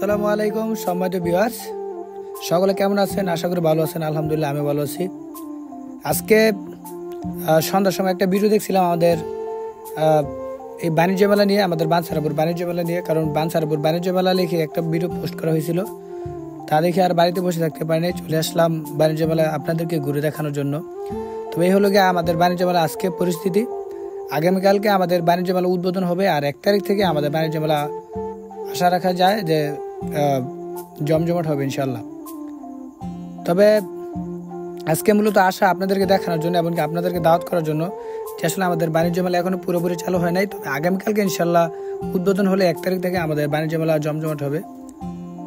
আসসালামু আলাইকুম সম্মানিত ভিউয়ার্স, সকলে কেমন আছেন? আশা করি ভালো আছেন। আলহামদুলিল্লাহ আমি ভালো আছি। আজকে সন্ধ্যার সময় একটা ভিডিও দেখছিলাম আমাদের এই বাণিজ্য মেলা নিয়ে, আমাদের বাঞ্ছারাপুর বাণিজ্য মেলা নিয়ে। কারণ বাঞ্ছারাপুর বাণিজ্য মেলা লিখে একটা ভিডিও পোস্ট করা হয়েছিল, তা দেখে আর বাড়িতে বসে থাকতে পারিনি, চলে আসলাম বাণিজ্য মেলা আপনাদেরকে ঘুরে দেখানোর জন্য। তবে এই হলো গিয়ে আমাদের বাণিজ্য মেলা আজকে পরিস্থিতি। আগামীকালকে আমাদের বাণিজ্য মেলা উদ্বোধন হবে, আর 1 তারিখ থেকে আমাদের বাণিজ্য মেলা আশা রাখা যায় যে জমজমাট হবে ইনশাল্লাহ। তবে আজকে মূলত আশা আপনাদেরকে দেখানোর জন্য এবং আপনাদেরকে দাওয়াত করার জন্য যে আসলে আমাদের বাণিজ্য মেলা এখনো পুরোপুরি চালু হয় নাই। তবে আগামীকালকে ইনশাল্লাহ উদ্বোধন হলে 1 তারিখ থেকে আমাদের বাণিজ্য মেলা জমজমাট হবে।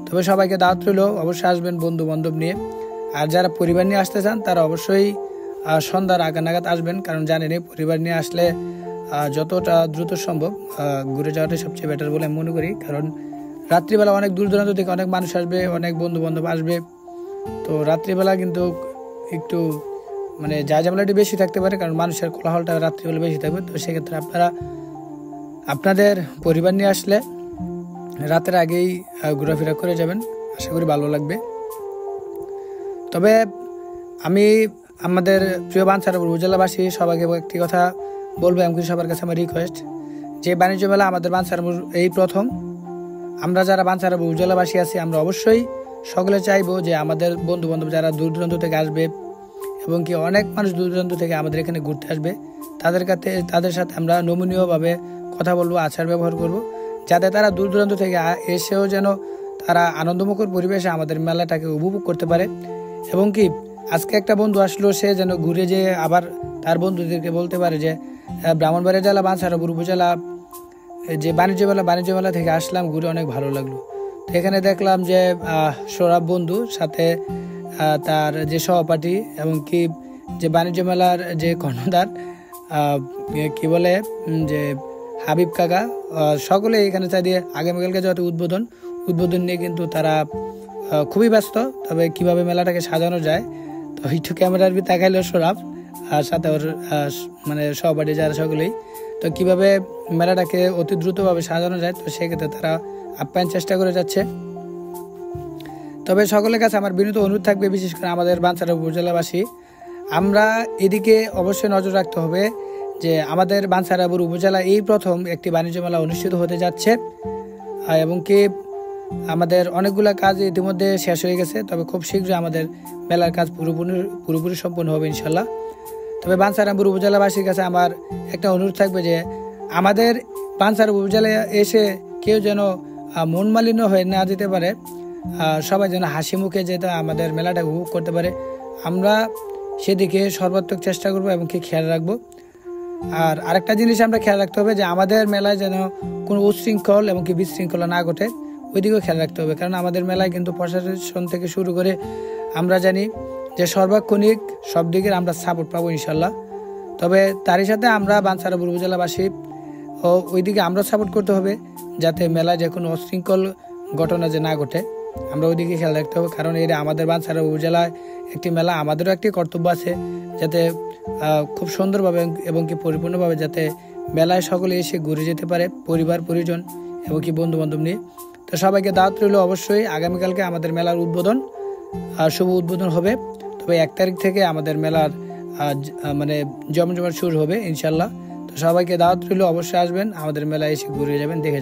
তবে সবাইকে দাওয়াত রইল, অবশ্যই আসবেন বন্ধু বান্ধব নিয়ে। আর যারা পরিবার নিয়ে আসতে চান তারা অবশ্যই সন্ধ্যার আগা নাগাদ আসবেন, কারণ জানেনই পরিবার নিয়ে আসলে যতটা দ্রুত সম্ভব ঘুরে যাওয়াটাই সবচেয়ে বেটার বলে আমি মনে করি। কারণ রাত্রিবেলা অনেক দূর দূরান্ত থেকে অনেক মানুষ আসবে, অনেক বন্ধু বান্ধব আসবে। তো রাত্রিবেলা কিন্তু একটু মানে ঝামেলাটি বেশি থাকতে পারে, কারণ মানুষের কোলাহলটা রাত্রিবেলা বেশি থাকবে। তো সেক্ষেত্রে আপনারা আপনাদের পরিবার নিয়ে আসলে রাতের আগেই ঘোরাফেরা করে যাবেন, আশা করি ভালো লাগবে। তবে আমি আমাদের প্রিয় বাঞ্ছারাপুর উপজেলাবাসী সবাইকে একটি কথা বলবো, এমনকি সবার কাছে আমার রিকোয়েস্ট, যে বাণিজ্য মেলা আমাদের বাঞ্ছারাপুর এই প্রথম। আমরা যারা বাঞ্ছারাপুর উপজেলাবাসী আছি, আমরা অবশ্যই সকলে চাইবো যে আমাদের বন্ধু বান্ধব যারা দূর দূরান্ত থেকে আসবে এবং কি অনেক মানুষ দূর দূরান্ত থেকে আমাদের এখানে ঘুরতে আসবে, তাদের সাথে আমরা নমনীয়ভাবে কথা বলবো, আচার ব্যবহার করব, যাতে তারা দূর দূরান্ত থেকে এসেও যেন তারা আনন্দমুখর পরিবেশে আমাদের মেলাটাকে উপভোগ করতে পারে। এবং কি আজকে একটা বন্ধু আসলো, সে যেন ঘুরে যেয়ে আবার তার বন্ধুদেরকে বলতে পারে যে ব্রাহ্মণবাড়িয়া জেলা বাঞ্ছারাপুর উপজেলা যে বাণিজ্য মেলা থেকে আসলাম, ঘুরে অনেক ভালো লাগলো। তো এখানে দেখলাম যে সৌরভ বন্ধু সাথে তার যে সহপাঠী এবং কি যে বাণিজ্য মেলার যে কর্ণধার কি বলে যে হাবিব কাকা, সকলে এখানে চাই দিয়ে আগামীকালকে যত উদ্বোধন নিয়ে কিন্তু তারা খুবই ব্যস্ত। তবে কিভাবে মেলাটাকে সাজানো যায়, তো একটু ক্যামেরার বি তাকাইলো সৌরভ আর সাথে ওর মানে সহপাঠী যারা সকলেই, তো কিভাবে মেলাটাকে অতি দ্রুতভাবে সাজানো যায়, তো সেক্ষেত্রে তারা আপ্যায়ন চেষ্টা করে যাচ্ছে। তবে সকলের কাছে আমার বিনীত অনুরোধ থাকবে, বিশেষ করে আমাদের বাঞ্ছারাপুর উপজেলাবাসী, আমরা এদিকে অবশ্যই নজর রাখতে হবে যে আমাদের বাঞ্ছারাপুর উপজেলা এই প্রথম একটি বাণিজ্য মেলা অনুষ্ঠিত হতে যাচ্ছে এবং কি আমাদের অনেকগুলো কাজ ইতিমধ্যে শেষ হয়ে গেছে। তবে খুব শীঘ্রই আমাদের মেলার কাজ পুরোপুরি সম্পন্ন হবে ইনশাল্লাহ। তবে বাঞ্ছারাপুর উপজেলাবাসীর কাছে আমার একটা অনুরোধ থাকবে যে আমাদের বাঞ্ছারাপুর উপজেলায় এসে কেউ যেন মন মালিন্য হয়ে না যেতে পারে, সবাই যেন হাসি মুখে যেতে আমাদের মেলাটা উপভোগ করতে পারে, আমরা সেদিকে সর্বাত্মক চেষ্টা করবো এবং কি খেয়াল রাখবো। আর আরেকটা জিনিস আমরা খেয়াল রাখতে হবে যে আমাদের মেলায় যেন কোনো উচ্ছৃঙ্খল এবং কি বিশৃঙ্খলা না ঘটে, ওইদিকেও খেয়াল রাখতে হবে। কারণ আমাদের মেলায় কিন্তু প্রশাসন থেকে শুরু করে আমরা জানি যে সর্বাক্ষণিক সব দিকের আমরা সাপোর্ট পাবো ইনশাল্লাহ। তবে তারই সাথে আমরা বাঞ্ছারাপুর উপজেলাবাসী ও ওইদিকে আমরা সাপোর্ট করতে হবে, যাতে মেলায় যে কোনো অশৃঙ্খল ঘটনা যে না ঘটে, আমরা ওইদিকে খেয়াল রাখতে হবে। কারণ এটা আমাদের বাঞ্ছারাপুর উপজেলায় একটি মেলা, আমাদেরও একটি কর্তব্য আছে যাতে খুব সুন্দরভাবে এবং কি পরিপূর্ণভাবে যাতে মেলায় সকলে এসে ঘুরে যেতে পারে, পরিবার পরিজন এবং কি বন্ধু বান্ধব নিয়ে। তো সবাইকে দাওয়াত রইল, অবশ্যই আগামীকালকে আমাদের মেলার শুভ উদ্বোধন হবে। তবে 1 তারিখ থেকে আমাদের মেলার মানে জমজমাট শুরু হবে ইনশাল্লাহ। তো সবাইকে দাওয়াত রইল, অবশ্যই আসবেন, আমাদের মেলায় এসে ঘুরে যাবেন, দেখে যাবেন।